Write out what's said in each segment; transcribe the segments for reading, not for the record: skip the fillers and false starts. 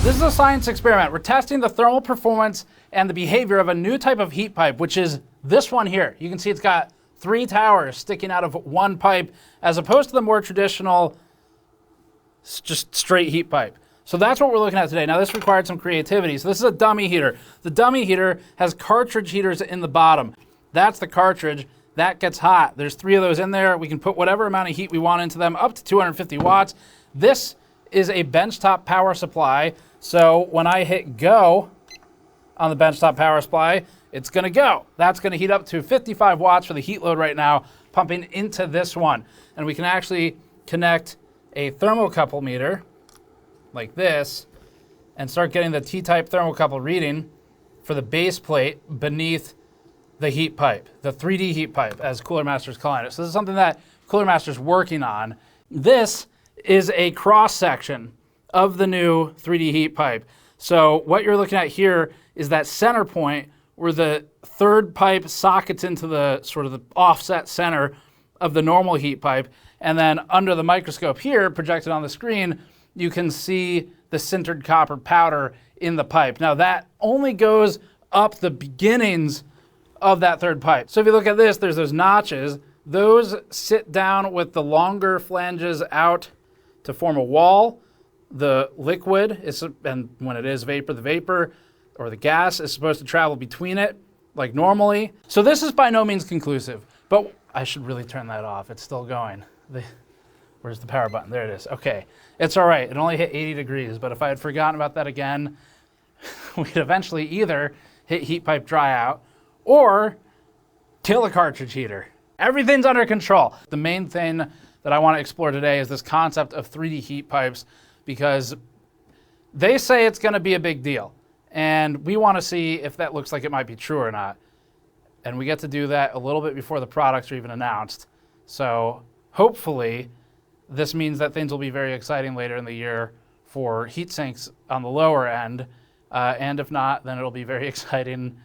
This is a science experiment. We're testing the thermal performance and the behavior of a new type of heat pipe, which is this one here. You can see it's got 3 towers sticking out of one pipe, as opposed to the more traditional, just straight heat pipe. So that's what we're looking at today. Now this required some creativity. So this is a dummy heater. The dummy heater has cartridge heaters in the bottom. That's the cartridge. That gets hot. There's 3 of those in there. We can put whatever amount of heat we want into them, up to 250 watts. This is a benchtop power supply. So when I hit go on the benchtop power supply, it's gonna go. That's gonna heat up to 55 watts for the heat load right now, pumping into this one. And we can actually connect a thermocouple meter like this and start getting the T-type thermocouple reading for the base plate beneath the heat pipe, the 3D heat pipe, as Cooler Master's calling it. So this is something that Cooler Master's working on. This is a cross section of the new 3D heat pipe. So what you're looking at here is that center point where the third pipe sockets into the sort of the offset center of the normal heat pipe. And then under the microscope here, projected on the screen, you can see the sintered copper powder in the pipe. Now that only goes up the beginnings of that third pipe. So if you look at this, there's those notches. Those sit down with the longer flanges out to form a wall. The liquid is, and when it is vapor, the vapor or the gas is supposed to travel between it like normally. So this is by no means conclusive, but I should really turn that off. It's still going. Where's the power button? There it is. Okay, it's all right. It only hit 80 degrees, but if I had forgotten about that again, we'd eventually either hit heat pipe dry out or kill the cartridge heater. Everything's under control. The main thing that I want to explore today is this concept of 3D heat pipes, because they say it's going to be a big deal. And we want to see if that looks like it might be true or not. And we get to do that a little bit before the products are even announced. So hopefully this means that things will be very exciting later in the year for heat sinks on the lower end. And if not, then it'll be very exciting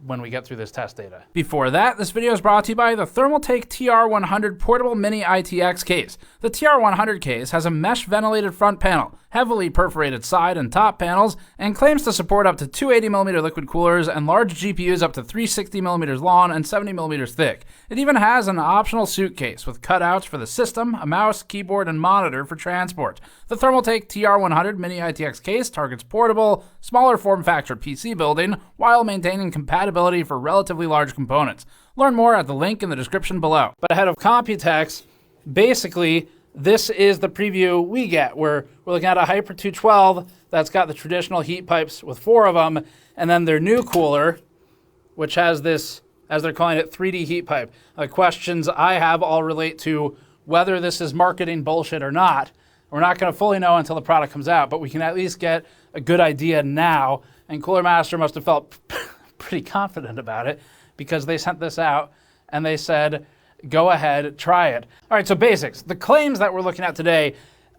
when we get through this test data. Before that, this video is brought to you by the Thermaltake TR100 Portable Mini ITX case. The TR100 case has a mesh ventilated front panel, heavily perforated side and top panels, and claims to support up to 280mm liquid coolers and large GPUs up to 360mm long and 70mm thick. It even has an optional suitcase with cutouts for the system, a mouse, keyboard, and monitor for transport. The Thermaltake TR100 Mini ITX case targets portable, smaller form factor PC building while maintaining compatibility for relatively large components. Learn more at the link in the description below. But ahead of Computex, basically, this is the preview we get, where we're looking at a Hyper 212 that's got the traditional heat pipes with 4 of them, and then their new cooler, which has this, as they're calling it, 3D heat pipe. The questions I have all relate to whether this is marketing bullshit or not. We're not going to fully know until the product comes out, but we can at least get a good idea now. And Cooler Master must have felt pretty confident about it, because they sent this out and they said, go ahead, try it. All right, so basics. The claims that we're looking at today,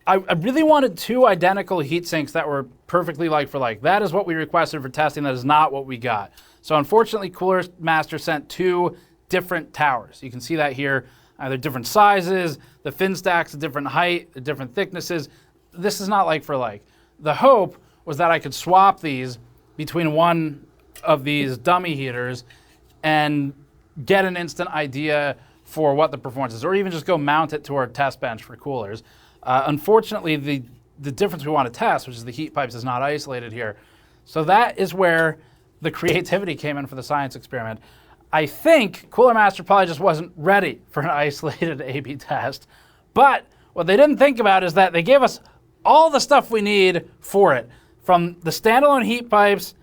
I really wanted 2 identical heat sinks that were perfectly like for like. That is what we requested for testing. That is not what we got. So unfortunately, Cooler Master sent 2 different towers. You can see that here. They're different sizes, the fin stacks, a different height, the different thicknesses. This is not like for like. The hope was that I could swap these between one of these dummy heaters and get an instant idea for what the performance is, or even just go mount it to our test bench for coolers. Unfortunately, the difference we want to test, which is the heat pipes, is not isolated here. So that is where the creativity came in for the science experiment. I think Cooler Master probably just wasn't ready for an isolated A/B test. But what they didn't think about is that they gave us all the stuff we need for it, from the standalone heat pipes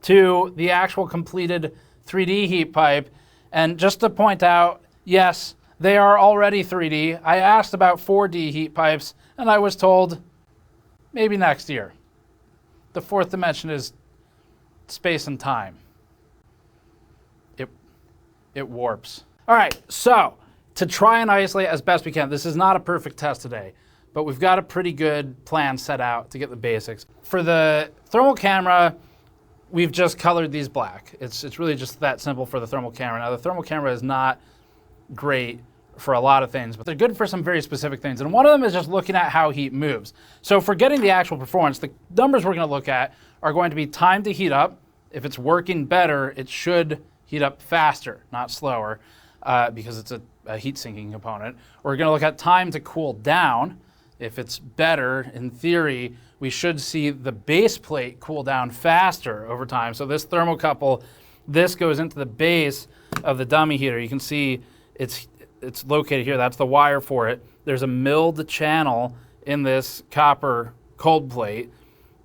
to the actual completed 3D heat pipe. And just to point out, yes, they are already 3D. I asked about 4D heat pipes, and I was told maybe next year. The 4th dimension is space and time. It warps. All right, so to try and isolate as best we can, this is not a perfect test today, but we've got a pretty good plan set out to get the basics. For the thermal camera, we've just colored these black. It's really just that simple for the thermal camera. Now the thermal camera is not great for a lot of things, but they're good for some very specific things. And one of them is just looking at how heat moves. So for getting the actual performance, the numbers we're going to look at are going to be time to heat up. If it's working better, it should heat up faster, not slower, because it's a heat sinking component. We're going to look at time to cool down. If it's better, in theory, we should see the base plate cool down faster over time. So this thermocouple, this goes into the base of the dummy heater. You can see it's located here. That's the wire for it. There's a milled channel in this copper cold plate,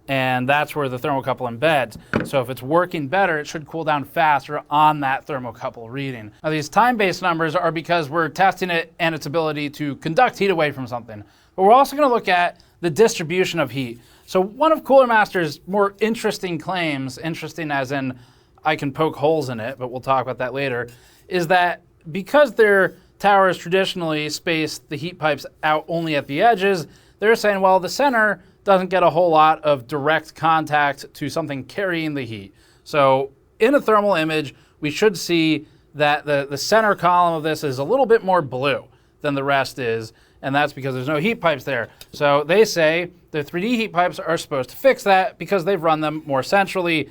and that's where the thermocouple embeds. So if it's working better, it should cool down faster on that thermocouple reading. Now these time-based numbers are because we're testing it and its ability to conduct heat away from something. But we're also going to look at the distribution of heat. So one of Cooler Master's more interesting claims, interesting as in I can poke holes in it, but we'll talk about that later, is that because their towers traditionally space the heat pipes out only at the edges, they're saying, well, the center doesn't get a whole lot of direct contact to something carrying the heat. So in a thermal image, we should see that the center column of this is a little bit more blue than the rest is, and that's because there's no heat pipes there. So they say the 3D heat pipes are supposed to fix that because they've run them more centrally,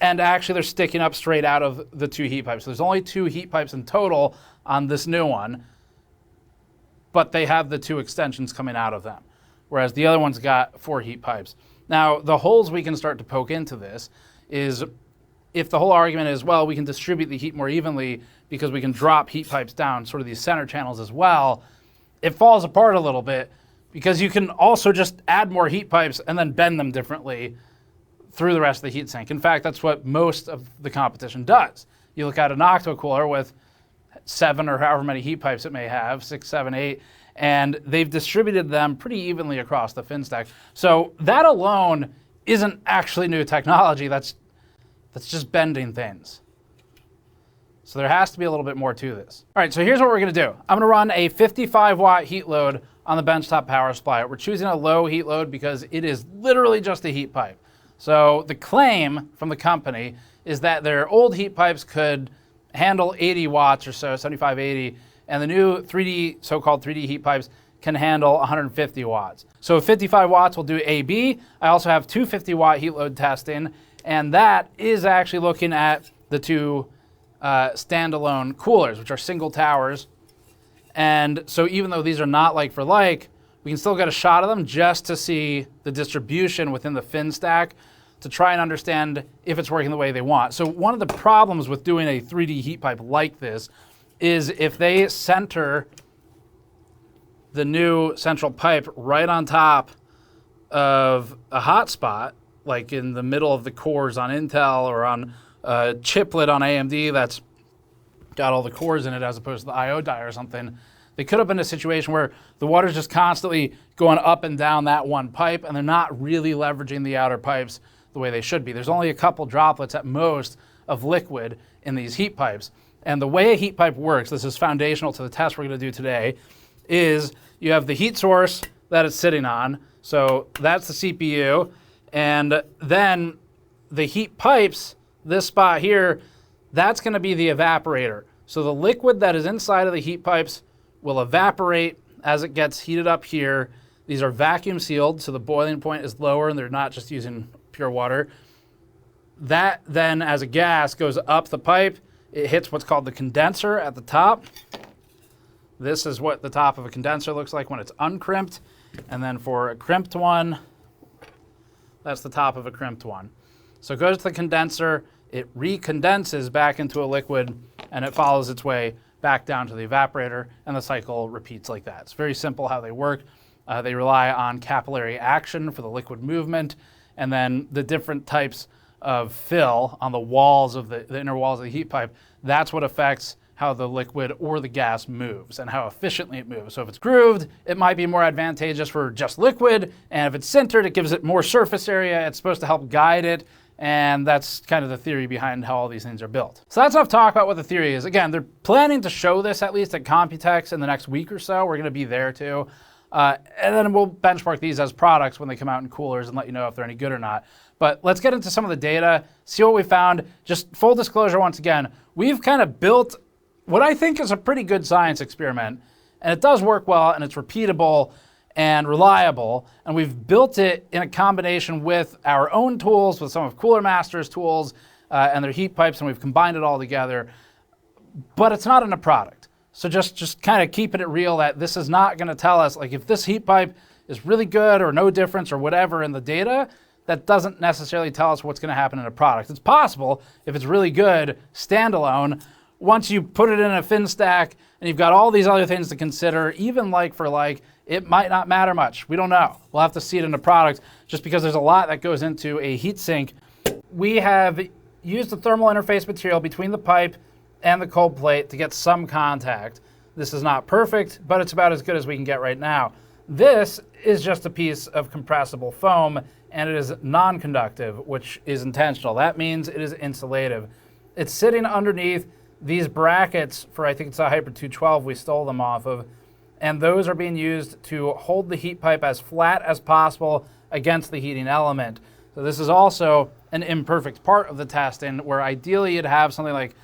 and actually they're sticking up straight out of the two heat pipes. So there's only 2 heat pipes in total on this new one, but they have the 2 extensions coming out of them, whereas the other one's got 4 heat pipes. Now, the holes we can start to poke into this is if the whole argument is, well, we can distribute the heat more evenly because we can drop heat pipes down sort of these center channels as well, it falls apart a little bit because you can also just add more heat pipes and then bend them differently through the rest of the heat sink. In fact, that's what most of the competition does. You look at an octocooler with 7 or however many heat pipes it may have, 6, 7, 8, and they've distributed them pretty evenly across the fin stack. So that alone isn't actually new technology. That's just bending things. So there has to be a little bit more to this. All right, so here's what we're going to do. I'm going to run a 55 watt heat load on the benchtop power supply. We're choosing a low heat load because it is literally just a heat pipe. So the claim from the company is that their old heat pipes could handle 80 watts or so, 75, 80, and the new 3D, so-called 3D heat pipes can handle 150 watts. So 55 watts will do AB. I also have 250 watt heat load testing, and that is actually looking at the 2 standalone coolers, which are single towers. And so even though these are not like for like, we can still get a shot of them just to see the distribution within the fin stack to try and understand if it's working the way they want. So one of the problems with doing a 3D heat pipe like this is if they center the new central pipe right on top of a hotspot, like in the middle of the cores on Intel or on a chiplet on AMD that's got all the cores in it as opposed to the I/O die or something, they could have been in a situation where the water's just constantly going up and down that one pipe and they're not really leveraging the outer pipes the way they should be. There's only a couple droplets at most of liquid in these heat pipes. And the way a heat pipe works, this is foundational to the test we're going to do today, is you have the heat source that it's sitting on. So that's the CPU. And then the heat pipes, this spot here, that's going to be the evaporator. So the liquid that is inside of the heat pipes will evaporate as it gets heated up here. These are vacuum sealed, so the boiling point is lower and they're not just using pure water. That then, as a gas, goes up the pipe. It hits what's called the condenser at the top. This is what the top of a condenser looks like when it's uncrimped. And then for a crimped one, that's the top of a crimped one. So it goes to the condenser, it recondenses back into a liquid, and it follows its way back down to the evaporator, and the cycle repeats like that. It's very simple how they work. They rely on capillary action for the liquid movement, and then the different types of fill on the walls of the inner walls of the heat pipe. That's what affects how the liquid or the gas moves and how efficiently it moves. So if it's grooved, it might be more advantageous for just liquid, and if it's sintered, it gives it more surface area. It's supposed to help guide it, and that's kind of the theory behind how all these things are built. So that's enough talk about what the theory is. Again, they're planning to show this at least at Computex in the next week or so. We're going to be there too. And then we'll benchmark these as products when they come out in coolers and let you know if they're any good or not. But let's get into some of the data, see what we found. Just full disclosure once again, we've kind of built what I think is a pretty good science experiment, and it does work well, and it's repeatable and reliable, and we've built it in a combination with our own tools, with some of Cooler Master's tools and their heat pipes, and we've combined it all together, but it's not in a product. So just kind of keeping it real that this is not going to tell us, like, if this heat pipe is really good or no difference or whatever in the data, that doesn't necessarily tell us what's going to happen in a product. It's possible, if it's really good standalone, once you put it in a fin stack and you've got all these other things to consider, even like for like, it might not matter much. We don't know. We'll have to see it in a product just because there's a lot that goes into a heat sink. We have used the thermal interface material between the pipe and the cold plate to get some contact. This is not perfect, but it's about as good as we can get right now. This is just a piece of compressible foam, and it is non-conductive, which is intentional. That means it is insulative. It's sitting underneath these brackets for, I think it's a Hyper 212 we stole them off of, and those are being used to hold the heat pipe as flat as possible against the heating element. So this is also an imperfect part of the testing, where ideally you'd have something like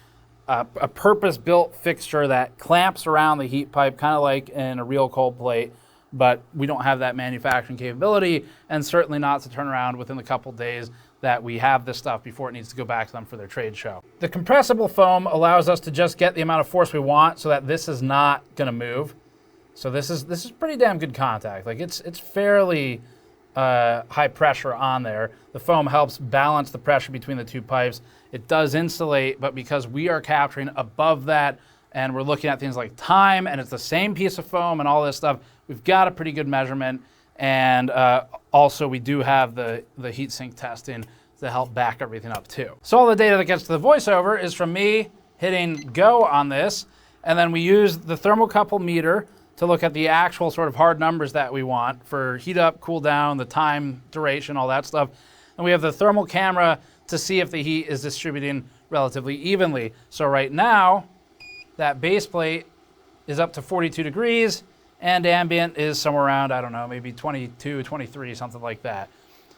a purpose-built fixture that clamps around the heat pipe, kind of like in a real cold plate, but we don't have that manufacturing capability, and certainly not to turn around within the couple days that we have this stuff before it needs to go back to them for their trade show. The compressible foam allows us to just get the amount of force we want so that this is not gonna move. So this is pretty damn good contact. Like it's fairly high pressure on there. The foam helps balance the pressure between the two pipes. It does insulate, but because we are capturing above that and we're looking at things like time, and it's the same piece of foam and all this stuff, we've got a pretty good measurement. And also we do have the heatsink testing to help back everything up too. So all the data that gets to the voiceover is from me hitting go on this, and then we use the thermocouple meter to look at the actual sort of hard numbers that we want for heat up, cool down, the time, duration, all that stuff. And we have the thermal camera to see if the heat is distributing relatively evenly. So right now, that base plate is up to 42 degrees, and ambient is somewhere around, I don't know, maybe 22, 23, something like that.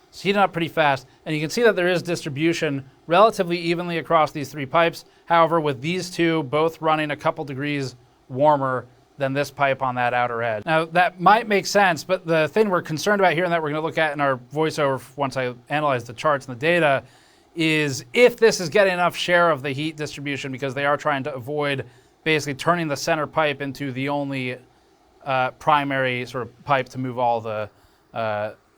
It's heating up pretty fast, and you can see that there is distribution relatively evenly across these three pipes. However, with these two both running a couple degrees warmer than this pipe on that outer edge. Now, that might make sense, but the thing we're concerned about here and that we're gonna look at in our voiceover once I analyze the charts and the data is if this is getting enough share of the heat distribution, because they are trying to avoid basically turning the center pipe into the only primary sort of pipe to move all the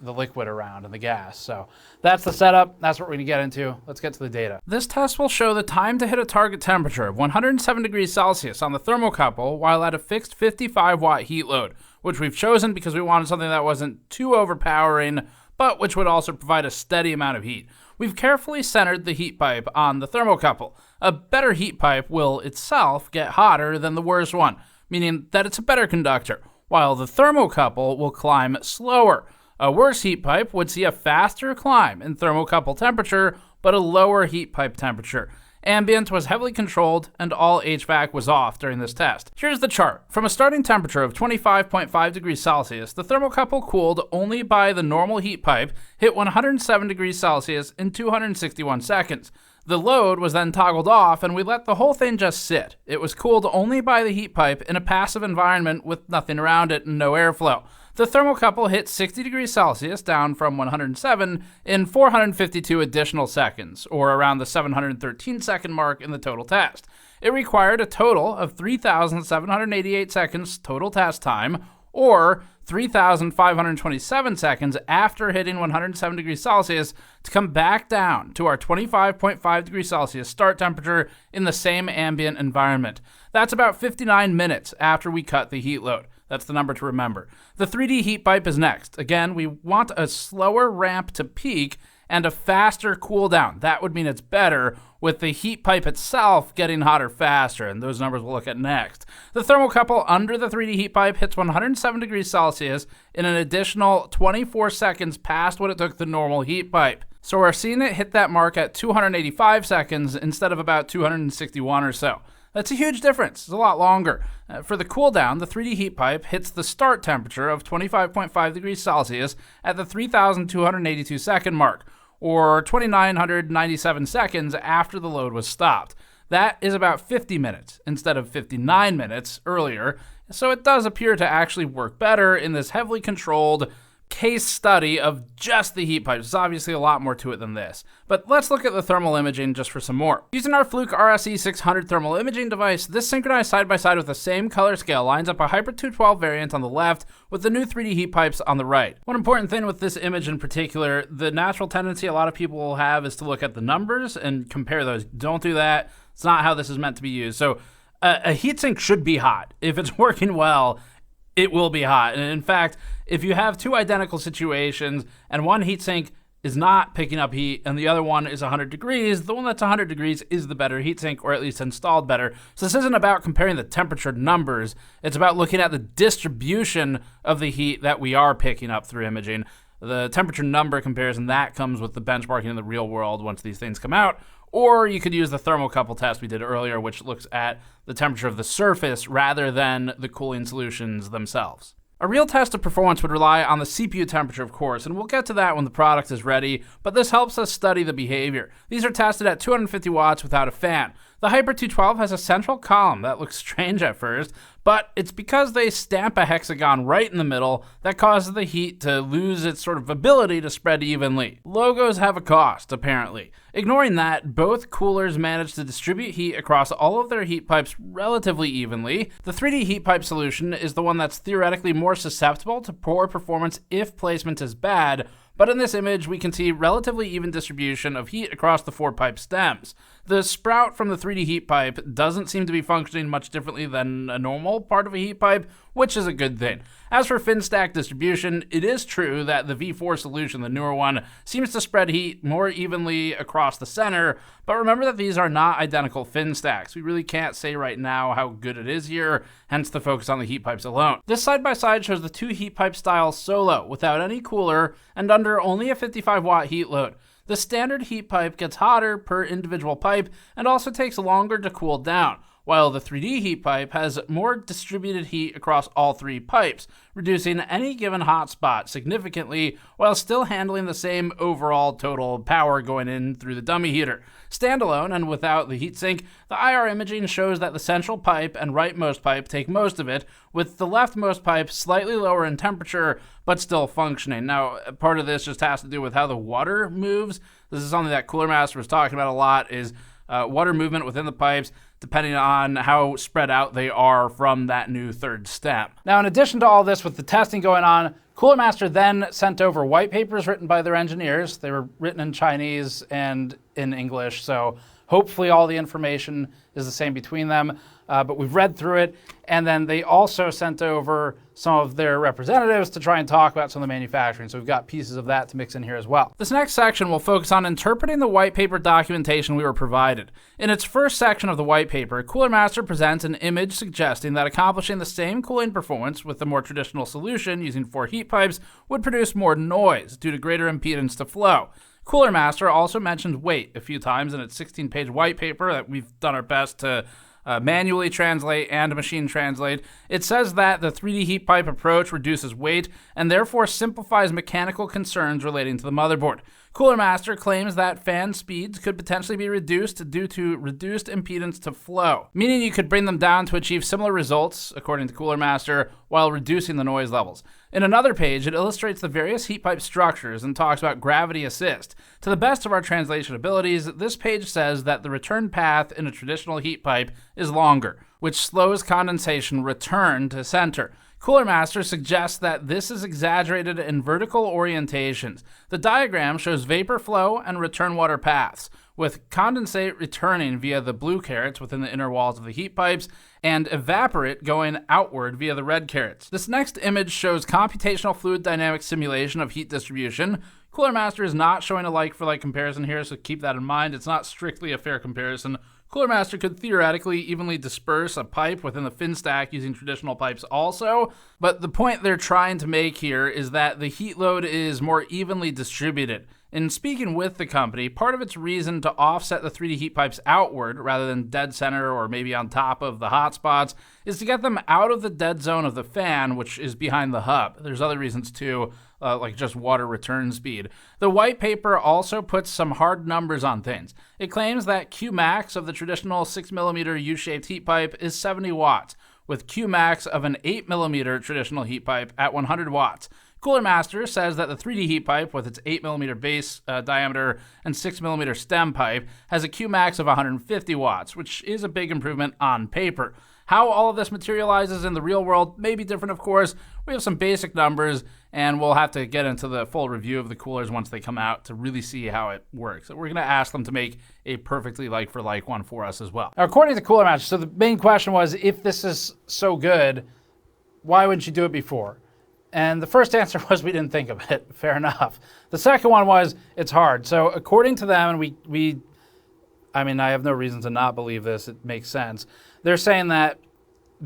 liquid around and the gas. So that's the setup. That's what we're gonna get into. Let's get to the data. This test will show the time to hit a target temperature of 107 degrees Celsius on the thermocouple while at a fixed 55 watt heat load, which we've chosen because we wanted something that wasn't too overpowering, but which would also provide a steady amount of heat. We've carefully centered the heat pipe on the thermocouple. A better heat pipe will itself get hotter than the worst one, meaning that it's a better conductor, while the thermocouple will climb slower. A worse heat pipe would see a faster climb in thermocouple temperature, but a lower heat pipe temperature. Ambient was heavily controlled, and all HVAC was off during this test. Here's the chart. From a starting temperature of 25.5 degrees Celsius, the thermocouple cooled only by the normal heat pipe, hit 107 degrees Celsius in 261 seconds. The load was then toggled off, and we let the whole thing just sit. It was cooled only by the heat pipe in a passive environment with nothing around it and no airflow. The thermocouple hit 60 degrees Celsius, down from 107, in 452 additional seconds, or around the 713 second mark in the total test. It required a total of 3,788 seconds total test time, or 3,527 seconds after hitting 107 degrees Celsius to come back down to our 25.5 degrees Celsius start temperature in the same ambient environment. That's about 59 minutes after we cut the heat load. That's the number to remember. The 3D heat pipe is next. Again, we want a slower ramp to peak and a faster cool down. That would mean it's better, with the heat pipe itself getting hotter faster, and those numbers we'll look at next. The thermocouple under the 3D heat pipe hits 107 degrees Celsius in an additional 24 seconds past what it took the normal heat pipe. So we're seeing it hit that mark at 285 seconds instead of about 261 or so. That's a huge difference. It's a lot longer. For the cool down, the 3D heat pipe hits the start temperature of 25.5 degrees Celsius at the 3,282 second mark, or 2,997 seconds after the load was stopped. That is about 50 minutes instead of 59 minutes earlier, so it does appear to actually work better in this heavily controlled case study of just the heat pipes. There's obviously a lot more to it than this, but let's look at the thermal imaging just for some more. Using our Fluke RSE 600 thermal imaging device, this synchronized side by side with the same color scale lines up a Hyper 212 variant on the left with the new 3D heat pipes on the right. One important thing with this image in particular, the natural tendency a lot of people will have is to look at the numbers and compare those. Don't do that. It's not how this is meant to be used. So a heatsink should be hot. If it's working well, it will be hot. And in fact, if you have two identical situations and one heatsink is not picking up heat and the other one is 100 degrees, the one that's 100 degrees is the better heatsink, or at least installed better. So this isn't about comparing the temperature numbers. It's about looking at the distribution of the heat that we are picking up through imaging. The temperature number comparison, that comes with the benchmarking in the real world once these things come out. Or you could use the thermocouple test we did earlier, which looks at the temperature of the surface rather than the cooling solutions themselves. A real test of performance would rely on the CPU temperature, of course, and we'll get to that when the product is ready, but this helps us study the behavior. These are tested at 250 watts without a fan. The Hyper 212 has a central column. That looks strange at first, but it's because they stamp a hexagon right in the middle that causes the heat to lose its sort of ability to spread evenly. Logos have a cost, apparently. Ignoring that, both coolers manage to distribute heat across all of their heat pipes relatively evenly. The 3D heat pipe solution is the one that's theoretically more susceptible to poor performance if placement is bad, but in this image, we can see relatively even distribution of heat across the 4 pipe stems. The sprout from the 3D heat pipe doesn't seem to be functioning much differently than a normal part of a heat pipe, which is a good thing. As for fin stack distribution, it is true that the V4 solution, the newer one, seems to spread heat more evenly across the center, but remember that these are not identical fin stacks. We really can't say right now how good it is here, hence the focus on the heat pipes alone. This side-by-side shows the 2 heat pipe styles solo, without any cooler, and under only a 55-watt heat load. The standard heat pipe gets hotter per individual pipe and also takes longer to cool down, while the 3D heat pipe has more distributed heat across all 3 pipes, reducing any given hotspot significantly while still handling the same overall total power going in through the dummy heater. Standalone and without the heatsink, the IR imaging shows that the central pipe and rightmost pipe take most of it, with the leftmost pipe slightly lower in temperature but still functioning. Now, part of this just has to do with how the water moves. This is something that Cooler Master was talking about a lot, is water movement within the pipes, depending on how spread out they are from that new third stem. Now, in addition to all this, with the testing going on, Cooler Master then sent over white papers written by their engineers. They were written in Chinese and in English, so hopefully all the information is the same between them. But we've read through it, and then they also sent over some of their representatives to try and talk about some of the manufacturing. So we've got pieces of that to mix in here as well. This next section will focus on interpreting the white paper documentation we were provided. In its first section of the white paper, Cooler Master presents an image suggesting that accomplishing the same cooling performance with the more traditional solution using 4 heat pipes would produce more noise due to greater impedance to flow. Cooler Master also mentioned weight a few times in its 16-page white paper that we've done our best to manually translate and machine translate. It says that the 3D heat pipe approach reduces weight and therefore simplifies mechanical concerns relating to the motherboard. Cooler Master claims that fan speeds could potentially be reduced due to reduced impedance to flow, meaning you could bring them down to achieve similar results, according to Cooler Master, while reducing the noise levels. In another page, it illustrates the various heat pipe structures and talks about gravity assist. To the best of our translation abilities, this page says that the return path in a traditional heat pipe is longer, which slows condensation return to center. Cooler Master suggests that this is exaggerated in vertical orientations. The diagram shows vapor flow and return water paths, with condensate returning via the blue carrots within the inner walls of the heat pipes and evaporate going outward via the red carrots. This next image shows computational fluid dynamics simulation of heat distribution. Cooler Master is not showing a like-for-like comparison here, so keep that in mind. It's not strictly a fair comparison. Cooler Master could theoretically evenly disperse a pipe within the fin stack using traditional pipes also, but the point they're trying to make here is that the heat load is more evenly distributed. In speaking with the company, part of its reason to offset the 3D heat pipes outward rather than dead center or maybe on top of the hot spots is to get them out of the dead zone of the fan, which is behind the hub. There's other reasons too, like just water return speed. The white paper also puts some hard numbers on things. It claims that Qmax of the traditional 6mm U-shaped heat pipe is 70 watts, with Qmax of an 8mm traditional heat pipe at 100 watts. Cooler Master says that the 3D heat pipe, with its 8mm base diameter and 6mm stem pipe, has a Qmax of 150 watts, which is a big improvement on paper. How all of this materializes in the real world may be different, of course. We have some basic numbers, and we'll have to get into the full review of the coolers once they come out to really see how it works. So we're going to ask them to make a perfectly like-for-like one for us as well. Now, according to Cooler Master, so the main question was, if this is so good, why wouldn't you do it before? And the first answer was we didn't think of it. Fair enough. The second one was it's hard. So according to them, and I have no reason to not believe this. It makes sense. They're saying that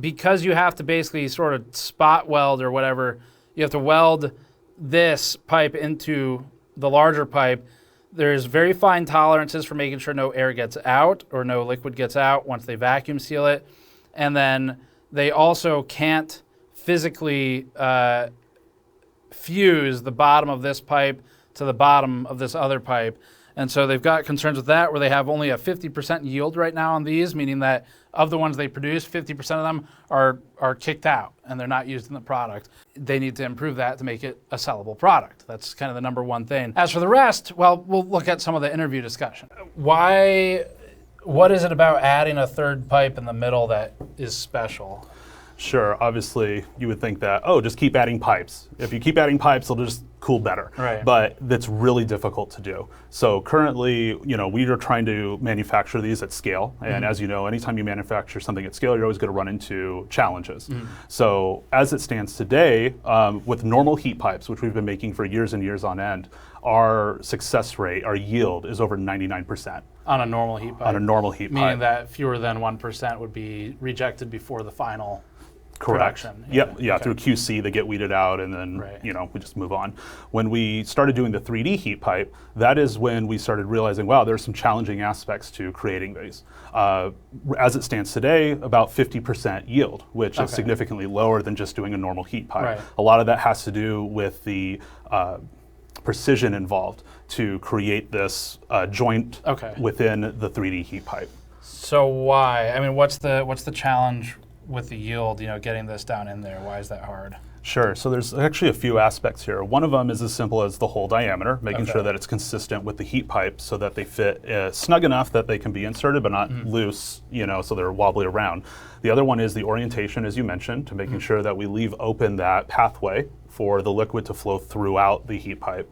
because you have to basically sort of spot weld or whatever, you have to weld this pipe into the larger pipe. There's very fine tolerances for making sure no air gets out or no liquid gets out once they vacuum seal it. And then they also can't physically fuse the bottom of this pipe to the bottom of this other pipe. And so they've got concerns with that, where they have only a 50% yield right now on these, meaning that of the ones they produce, 50% of them are kicked out and they're not used in the product. They need to improve that to make it a sellable product. That's kind of the number one thing. As for the rest, well, we'll look at some of the interview discussion. What is it about adding a third pipe in the middle that is special? Sure, obviously you would think that, oh, just keep adding pipes. If you keep adding pipes, it'll just cool better. Right. But that's really difficult to do. So currently, we are trying to manufacture these at scale. And as you know, anytime you manufacture something at scale, you're always going to run into challenges. So as it stands today, with normal heat pipes, which we've been making for years and years on end, our success rate, our yield is over 99%. On a normal heat pipe? On a normal heat pipe. Meaning that fewer than 1% would be rejected before the final production. Yep. Yeah, okay. Through QC they get weeded out, and then we just move on. When we started doing the 3D heat pipe, that is when we started realizing, wow, there's some challenging aspects to creating these. As it stands today, about 50% yield, which is significantly lower than just doing a normal heat pipe. Right. A lot of that has to do with the precision involved to create this joint within the 3D heat pipe. So why? I mean, what's the challenge with the yield, getting this down in there? Why is that hard? Sure, so there's actually a few aspects here. One of them is as simple as the hole diameter, making sure that it's consistent with the heat pipe so that they fit snug enough that they can be inserted but not loose, so they're wobbly around. The other one is the orientation, as you mentioned, to making sure that we leave open that pathway for the liquid to flow throughout the heat pipe.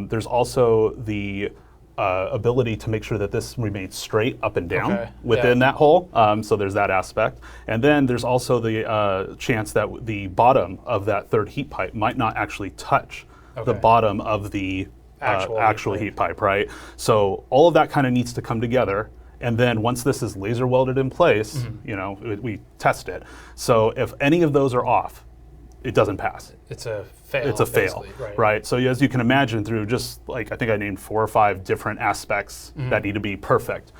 There's also the ability to make sure that this remains straight up and down within that hole. So there's that aspect. And then there's also the chance that the bottom of that third heat pipe might not actually touch the bottom of the actual heat pipe, right? So all of that kind of needs to come together. And then once this is laser welded in place, we test it. So if any of those are off, it doesn't pass. It's a fail. It's a fail, right? So as you can imagine, through just I think I named 4 or 5 different aspects that need to be perfect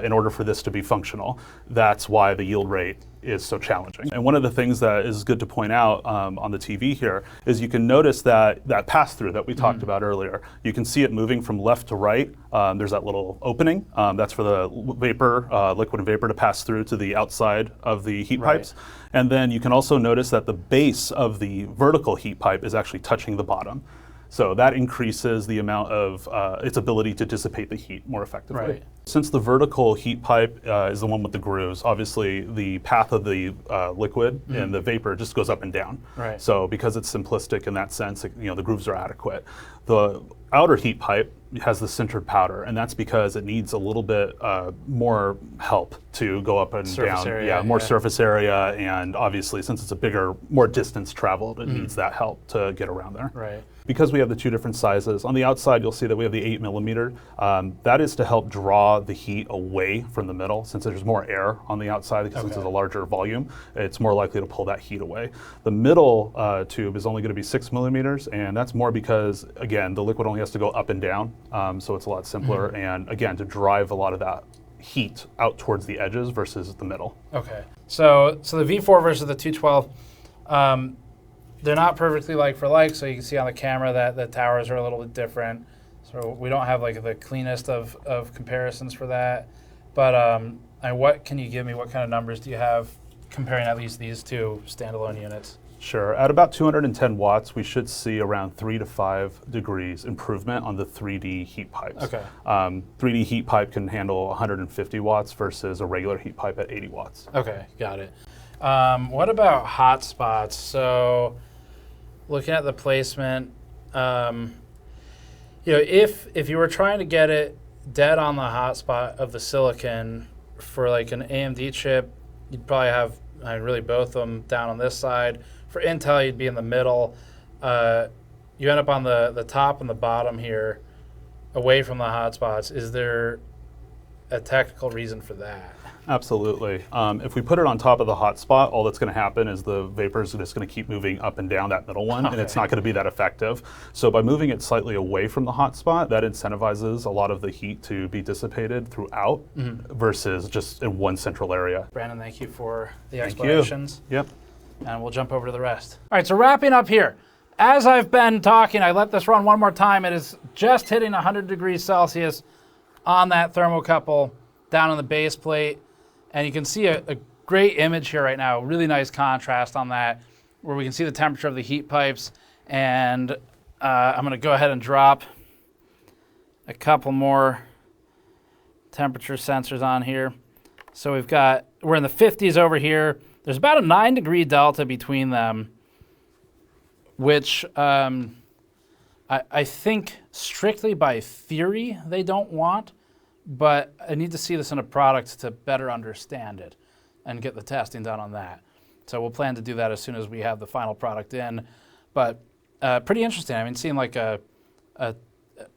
in order for this to be functional. That's why the yield rate is so challenging. And one of the things that is good to point out on the TV here is you can notice that pass-through that we talked about earlier. You can see it moving from left to right. There's that little opening. That's for the liquid and vapor to pass through to the outside of the heat pipes. And then you can also notice that the base of the vertical heat pipe is actually touching the bottom. So that increases the amount of its ability to dissipate the heat more effectively. Right. Since the vertical heat pipe is the one with the grooves, obviously the path of the liquid and the vapor just goes up and down. Right. So because it's simplistic in that sense, the grooves are adequate. The outer heat pipe has the sintered powder, and that's because it needs a little bit more help to go up and surface down. Area, more surface area, and obviously since it's a bigger, more distance traveled, it needs that help to get around there. Right. Because we have the 2 different sizes, on the outside you'll see that we have the 8mm. That is to help draw the heat away from the middle. Since there's more air on the outside, because since it's a larger volume, it's more likely to pull that heat away. The middle tube is only going to be 6mm, and that's more because, again, the liquid only has to go up and down, so it's a lot simpler, and again, to drive a lot of that heat out towards the edges versus the middle. Okay, so the V4 versus the 212, they're not perfectly like for like, so you can see on the camera that the towers are a little bit different. So we don't have like the cleanest of comparisons for that. But and what can you give me? What kind of numbers do you have comparing at least these two standalone units? Sure. At about 210 watts, we should see around 3 to 5 degrees improvement on the 3D heat pipes. Okay. 3D heat pipe can handle 150 watts versus a regular heat pipe at 80 watts. Okay, got it. What about hotspots? So looking at the placement, you know, if you were trying to get it dead on the hotspot of the silicon for like an AMD chip, you'd probably have really both of them down on this side. For Intel, you'd be in the middle. You end up on the top and the bottom here, away from the hotspots. Is there a technical reason for that? Absolutely. If we put it on top of the hotspot, all that's going to happen is the vapors are just going to keep moving up and down that middle one, and it's not going to be that effective. So by moving it slightly away from the hotspot, that incentivizes a lot of the heat to be dissipated throughout versus just in one central area. Brandon, thank you for the explanations. Yep. And we'll jump over to the rest. All right, so wrapping up here. As I've been talking, I let this run one more time. It is just hitting 100 degrees Celsius on that thermocouple down on the base plate. And you can see a great image here right now, really nice contrast on that, where we can see the temperature of the heat pipes. And I'm gonna go ahead and drop a couple more temperature sensors on here. So we're in the 50s over here. There's about a 9-degree delta between them, which I think strictly by theory they don't want, but I need to see this in a product to better understand it and get the testing done on that. So we'll plan to do that as soon as we have the final product in. But pretty interesting. I mean, seeing like a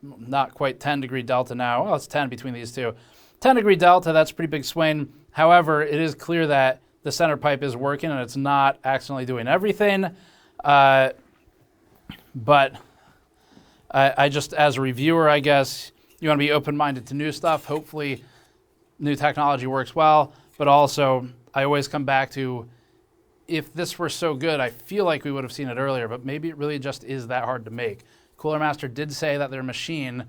not quite 10-degree delta now. Well, it's 10 between these two. 10-degree delta, that's a pretty big swing. However, it is clear that the center pipe is working and it's not accidentally doing everything. But I just, as a reviewer, I guess, you want to be open-minded to new stuff. Hopefully, new technology works well. But also, I always come back to, if this were so good, I feel like we would have seen it earlier, but maybe it really just is that hard to make. Cooler Master did say that their machine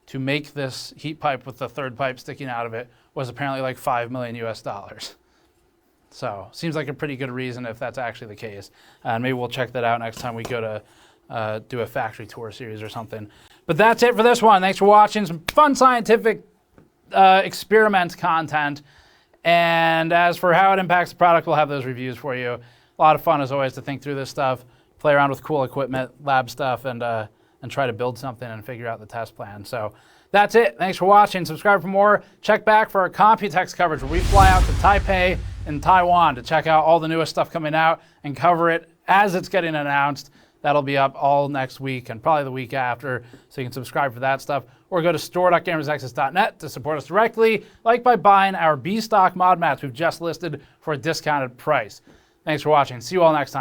to make this heat pipe with the third pipe sticking out of it was apparently like $5 million US. So seems like a pretty good reason if that's actually the case. And maybe we'll check that out next time we go to do a factory tour series or something. But that's it for this one. Thanks for watching. Some fun scientific experiment content. And as for how it impacts the product, we'll have those reviews for you. A lot of fun as always to think through this stuff, play around with cool equipment, lab stuff, and try to build something and figure out the test plan. So that's it. Thanks for watching. Subscribe for more. Check back for our Computex coverage where we fly out to Taipei in Taiwan to check out all the newest stuff coming out and cover it as it's getting announced. That'll be up all next week and probably the week after, so you can subscribe for that stuff. Or go to store.gamersnexus.net to support us directly, like by buying our B-Stock mod mats we've just listed for a discounted price. Thanks for watching. See you all next time.